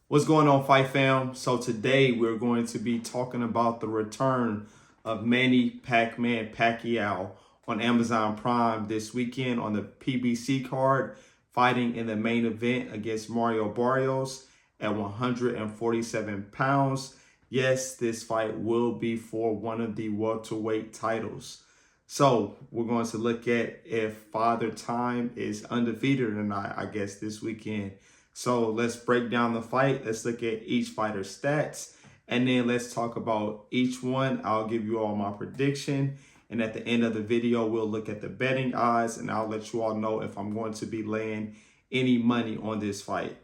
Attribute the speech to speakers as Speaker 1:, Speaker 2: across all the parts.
Speaker 1: What's going on, Fight Fam? So today we're going to be talking about the return of Manny Pacquiao on Amazon Prime this weekend on the PBC card, fighting in the main event against Mario Barrios at 147 pounds. Yes, this fight will be for one of the welterweight titles. So we're going to look at if Father Time is undefeated or not, I guess, this weekend. So let's break down the fight. Let's look at each fighter's stats, and then let's talk about each one. I'll give you all my prediction, and at the end of the video, we'll look at the betting odds, and I'll let you all know if I'm going to be laying any money on this fight.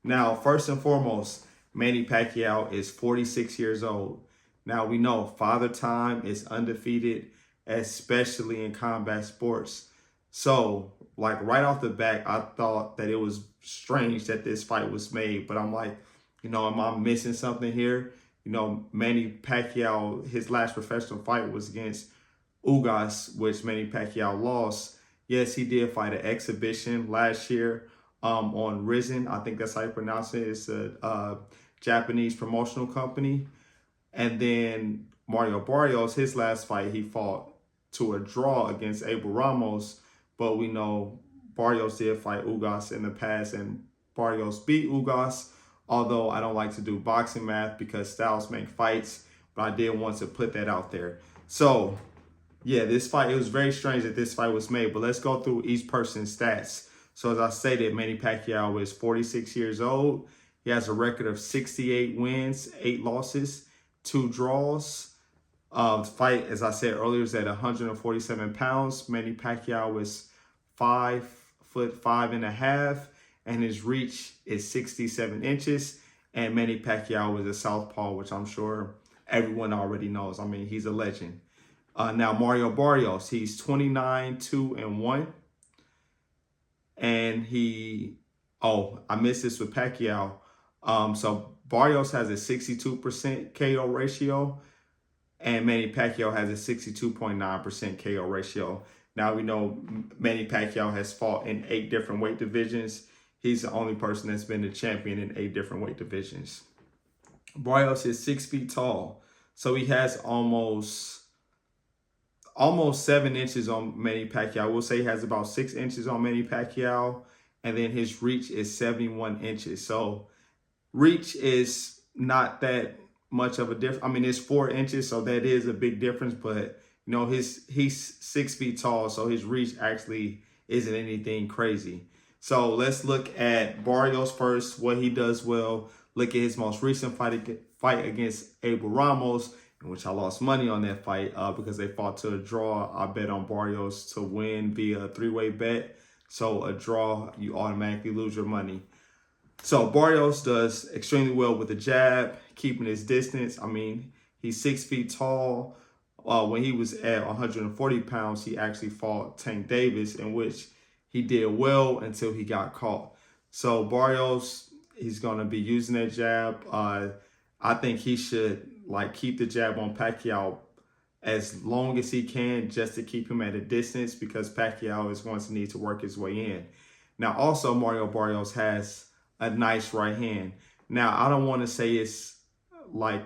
Speaker 1: Now, first and foremost, Manny Pacquiao is 46 years old. Now, we know Father Time is undefeated, especially in combat sports. So, like, right off the bat, I thought that it was strange that this fight was made. But I'm like, am I missing something here? Manny Pacquiao, his last professional fight was against Ugas, which Manny Pacquiao lost. Yes, he did fight an exhibition last year on Risen. I think that's how you pronounce it. It's a Japanese promotional company. And then Mario Barrios, his last fight, he fought to a draw against Abel Ramos. But we know Barrios did fight Ugas in the past, and Barrios beat Ugas, although I don't like to do boxing math because styles make fights, but I did want to put that out there. So, yeah, this fight, it was very strange that this fight was made, but let's go through each person's stats. So as I stated, Manny Pacquiao is 46 years old. He has a record of 68 wins, 8 losses, 2 draws. The fight, as I said earlier, is at 147 pounds. Manny Pacquiao is 5'5.5", and his reach is 67 inches. And Manny Pacquiao is a southpaw, which I'm sure everyone already knows. I mean, he's a legend. Now, Mario Barrios, he's 29-2-1. And I missed this with Pacquiao. So Barrios has a 62% KO ratio, and Manny Pacquiao has a 62.9% KO ratio. Now we know Manny Pacquiao has fought in 8 different weight divisions. He's the only person that's been the champion in 8 different weight divisions. Barrios is 6 feet tall, so he has almost 7 inches on Manny Pacquiao. I will say he has about 6 inches on Manny Pacquiao, and then his reach is 71 inches. So reach is not that much of a difference. I mean, it's 4 inches, so that is a big difference, but he's 6 feet tall, so his reach actually isn't anything crazy. So let's look at Barrios first, what he does well. Look at his most recent fight against Abel Ramos, in which I lost money on that fight because they fought to a draw. I bet on Barrios to win via a 3-way bet. So a draw, you automatically lose your money. So Barrios does extremely well with the jab, keeping his distance. I mean, he's 6 feet tall. When he was at 140 pounds, he actually fought Tank Davis, in which he did well until he got caught. So Barrios, he's going to be using that jab. I think he should keep the jab on Pacquiao as long as he can, just to keep him at a distance, because Pacquiao is going to need to work his way in. Now, also, Mario Barrios has a nice right hand. Now, I don't want to say it's like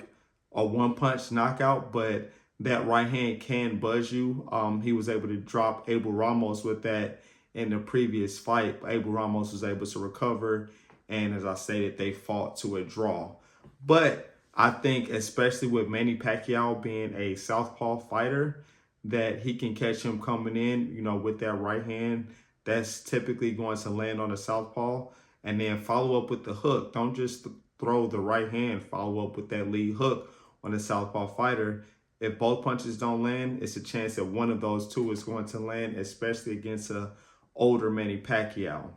Speaker 1: a one-punch knockout, but that right hand can buzz you. He was able to drop Abel Ramos with that in the previous fight. Abel Ramos was able to recover, and as I stated, they fought to a draw. But I think, especially with Manny Pacquiao being a southpaw fighter, that he can catch him coming in, with that right hand. That's typically going to land on the southpaw. And then follow up with the hook. Don't just throw the right hand. Follow up with that lead hook on the southpaw fighter. If both punches don't land, it's a chance that one of those two is going to land, especially against an older Manny Pacquiao.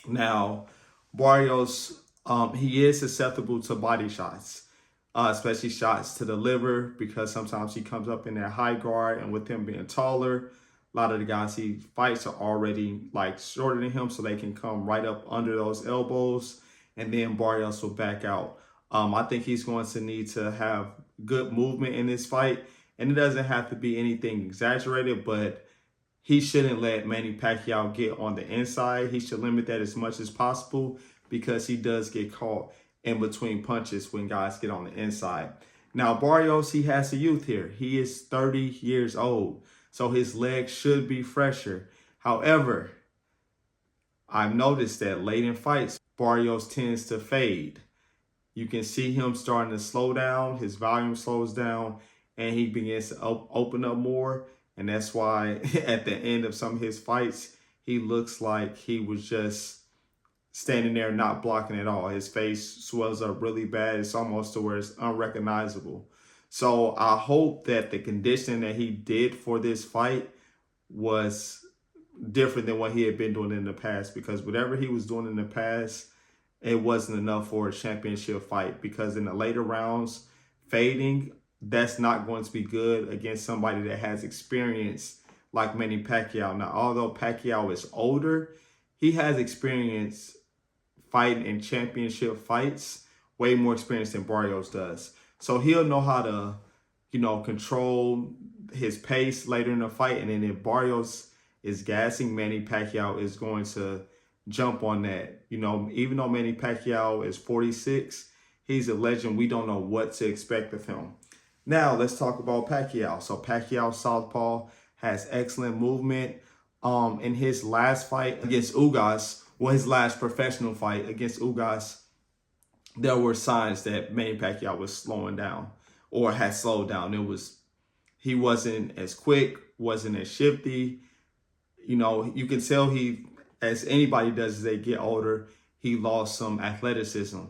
Speaker 1: Now, Barrios, he is susceptible to body shots, especially shots to the liver, because sometimes he comes up in that high guard, and with him being taller, a lot of the guys he fights are already shorter than him, so they can come right up under those elbows, and then Barrios will back out. I think he's going to need to have good movement in this fight, and it doesn't have to be anything exaggerated, but he shouldn't let Manny Pacquiao get on the inside. He should limit that as much as possible, because he does get caught in between punches when guys get on the inside. Now, Barrios, he has a youth here. He is 30 years old, so his legs should be fresher. However, I've noticed that late in fights, Barrios tends to fade. You can see him starting to slow down. His volume slows down, and he begins to open up more. And that's why at the end of some of his fights, he looks like he was just standing there not blocking at all. His face swells up really bad. It's almost to where it's unrecognizable. So I hope that the conditioning that he did for this fight was different than what he had been doing in the past, because whatever he was doing in the past, it wasn't enough for a championship fight, because in the later rounds, fading, that's not going to be good against somebody that has experience like Manny Pacquiao. Now, although Pacquiao is older, he has experience fighting in championship fights, way more experience than Barrios does. So he'll know how to, control his pace later in the fight. And then if Barrios is gassing, Manny Pacquiao is going to jump on that. Even though Manny Pacquiao is 46, he's a legend. We don't know what to expect of him. Now, let's talk about Pacquiao. So Pacquiao southpaw has excellent movement. In his last fight against Ugas, his last professional fight against Ugas, there were signs that Manny Pacquiao was slowing down or had slowed down. He wasn't as quick, wasn't as shifty. You can tell as anybody does as they get older, he lost some athleticism.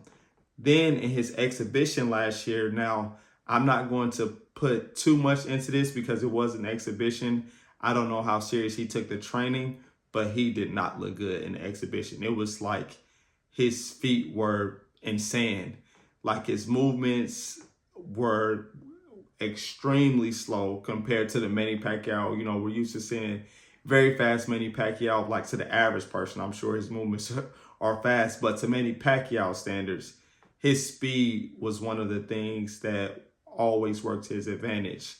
Speaker 1: Then in his exhibition last year, now I'm not going to put too much into this because it was an exhibition. I don't know how serious he took the training, but he did not look good in the exhibition. It was like his feet were in sand. Like his movements were extremely slow compared to the Manny Pacquiao. We're used to seeing very fast Manny Pacquiao, like to the average person. I'm sure his movements are fast, but to Manny Pacquiao standards, his speed was one of the things that always worked to his advantage.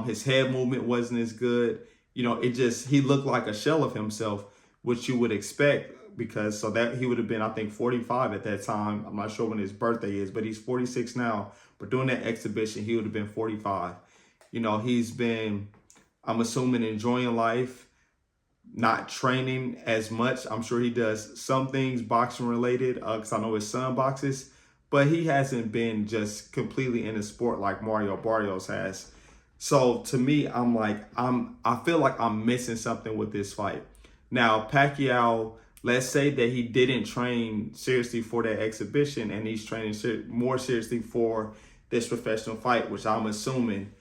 Speaker 1: His head movement wasn't as good. He looked like a shell of himself, which you would expect, because that he would have been, I think, 45 at that time. I'm not sure when his birthday is, but he's 46 now. But during that exhibition, he would have been 45. He's been, I'm assuming, enjoying life, not training as much. I'm sure he does some things boxing related, because I know his son boxes, but he hasn't been just completely in the sport like Mario Barrios has. So to me, I feel like I'm missing something with this fight. Now, Pacquiao, let's say that he didn't train seriously for that exhibition and he's training more seriously for this professional fight, which I'm assuming,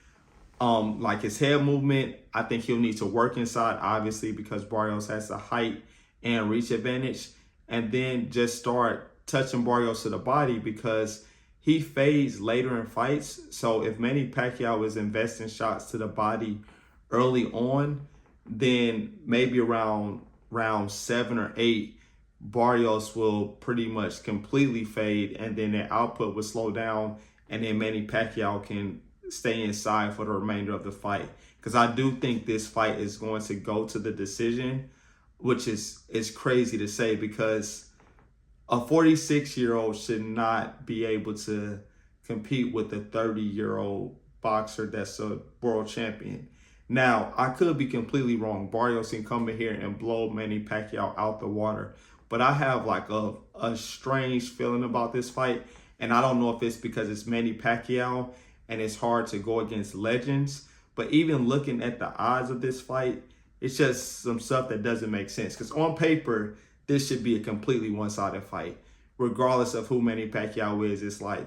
Speaker 1: like his head movement, I think he'll need to work inside, obviously, because Barrios has the height and reach advantage, and then just start touching Barrios to the body, because he fades later in fights. So if Manny Pacquiao is investing shots to the body early on, then maybe around round 7 or 8, Barrios will pretty much completely fade, and then their output will slow down, and then Manny Pacquiao can stay inside for the remainder of the fight. Because I do think this fight is going to go to the decision, which is crazy to say, because a 46-year-old should not be able to compete with a 30-year-old boxer that's a world champion. Now, I could be completely wrong. Barrios can come in here and blow Manny Pacquiao out the water. But I have like a strange feeling about this fight. And I don't know if it's because it's Manny Pacquiao and it's hard to go against legends. But even looking at the odds of this fight, it's just some stuff that doesn't make sense. Because on paper, this should be a completely one-sided fight. Regardless of who Manny Pacquiao is, it's like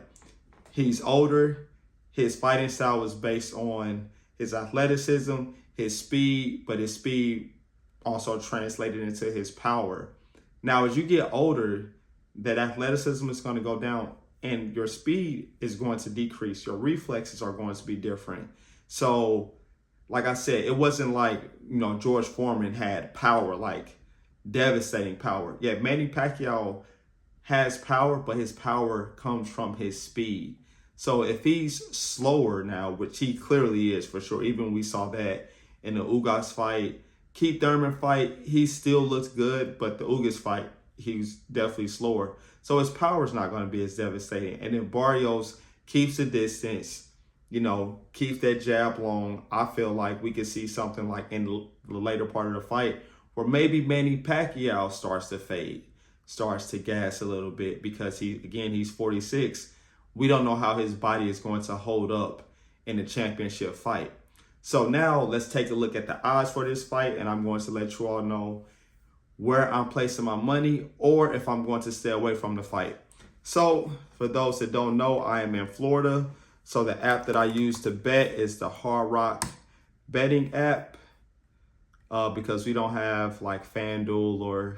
Speaker 1: he's older. His fighting style was based on his athleticism, his speed, but his speed also translated into his power. Now, as you get older, that athleticism is going to go down and your speed is going to decrease. Your reflexes are going to be different. So, like I said, it wasn't like, George Foreman had power, like devastating power. Yeah, Manny Pacquiao has power, but his power comes from his speed. So if he's slower now, which he clearly is for sure, even we saw that in the Ugas fight, Keith Thurman fight, he still looks good, but the Ugas fight, he's definitely slower. So his power is not going to be as devastating. And then Barrios keeps the distance, keeps that jab long. I feel like we could see something like in the later part of the fight where maybe Manny Pacquiao starts to fade, starts to gas a little bit because he's 46. We don't know how his body is going to hold up in the championship fight. So now let's take a look at the odds for this fight, and I'm going to let you all know where I'm placing my money or if I'm going to stay away from the fight. So for those that don't know, I am in Florida. So the app that I use to bet is the Hard Rock betting app because we don't have like FanDuel or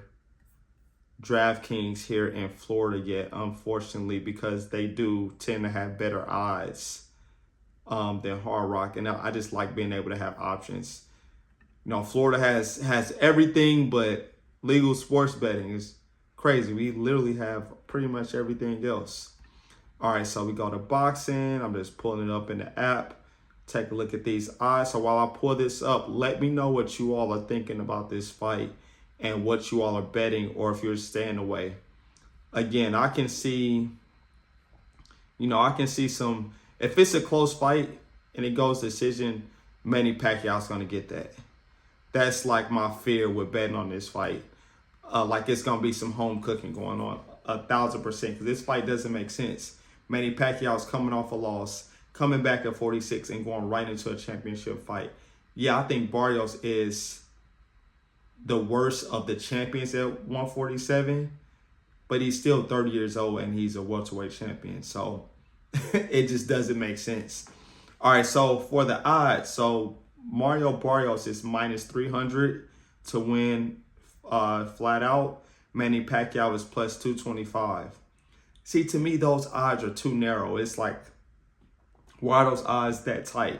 Speaker 1: DraftKings here in Florida yet, unfortunately, because they do tend to have better odds than Hard Rock. And I just like being able to have options. Florida has everything, but legal sports betting is crazy. We literally have pretty much everything else. All right, so we go to boxing. I'm just pulling it up in the app. Take a look at these odds. So while I pull this up, let me know what you all are thinking about this fight and what you all are betting, or if you're staying away. Again, I can see some, if it's a close fight and it goes decision, Manny Pacquiao's going to get that. That's like my fear with betting on this fight. Like it's going to be some home cooking going on 1,000%, because this fight doesn't make sense. Manny Pacquiao's coming off a loss, coming back at 46 and going right into a championship fight. Yeah, I think Barrios is the worst of the champions at 147, but he's still 30 years old and he's a welterweight champion. So it just doesn't make sense. All right, so for the odds, so Mario Barrios is minus 300 to win flat out. Manny Pacquiao is plus 225. See, to me, those odds are too narrow. It's like, why are those odds that tight?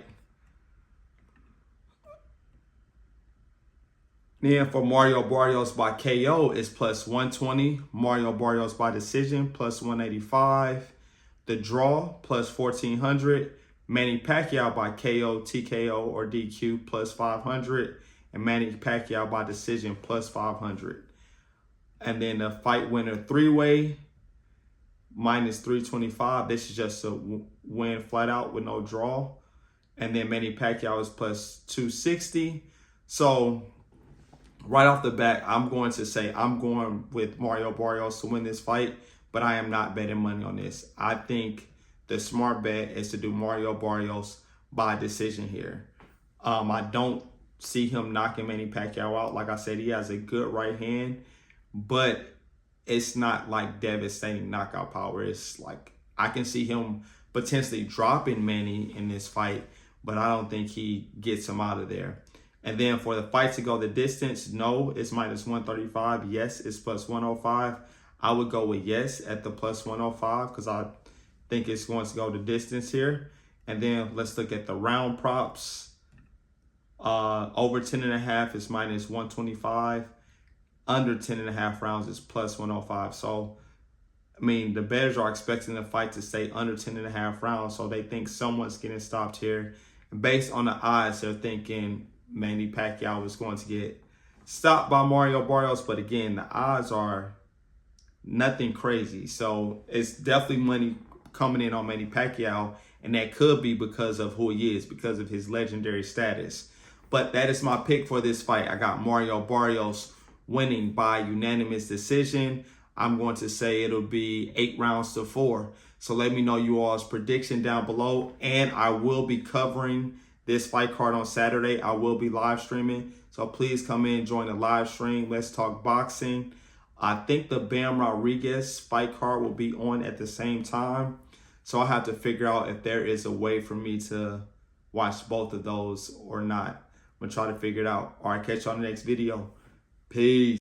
Speaker 1: Then for Mario Barrios by KO is plus 120. Mario Barrios by decision plus 185. The draw plus 1400. Manny Pacquiao by KO, TKO, or DQ plus 500. And Manny Pacquiao by decision plus 500. And then the fight winner three-way minus 325. This is just a win flat out with no draw. And then Manny Pacquiao is plus 260. So right off the bat, I'm going to say I'm going with Mario Barrios to win this fight, but I am not betting money on this. I think the smart bet is to do Mario Barrios by decision here. I don't see him knocking Manny Pacquiao out. Like I said, he has a good right hand, but it's not like devastating knockout power. It's like I can see him potentially dropping Manny in this fight, but I don't think he gets him out of there. And then for the fight to go the distance, no, it's minus 135. Yes, it's plus 105. I would go with yes at the plus 105 because I think it's going to go the distance here. And then let's look at the round props. Over 10.5 is minus 125. Under 10.5 rounds is plus 105. So, I mean, the bettors are expecting the fight to stay under 10.5 rounds. So they think someone's getting stopped here. And based on the odds, they're thinking Manny Pacquiao is going to get stopped by Mario Barrios. But again, the odds are nothing crazy. So it's definitely money coming in on Manny Pacquiao. And that could be because of who he is, because of his legendary status. But that is my pick for this fight. I got Mario Barrios winning by unanimous decision. I'm going to say it'll be 8 rounds to 4. So let me know you all's prediction down below. And I will be covering this fight card on Saturday. I will be live streaming. So please come in, join the live stream. Let's talk boxing. I think the Bam Rodriguez fight card will be on at the same time. So I'll have to figure out if there is a way for me to watch both of those or not. I'm going to try to figure it out. All right, catch you on the next video. Peace.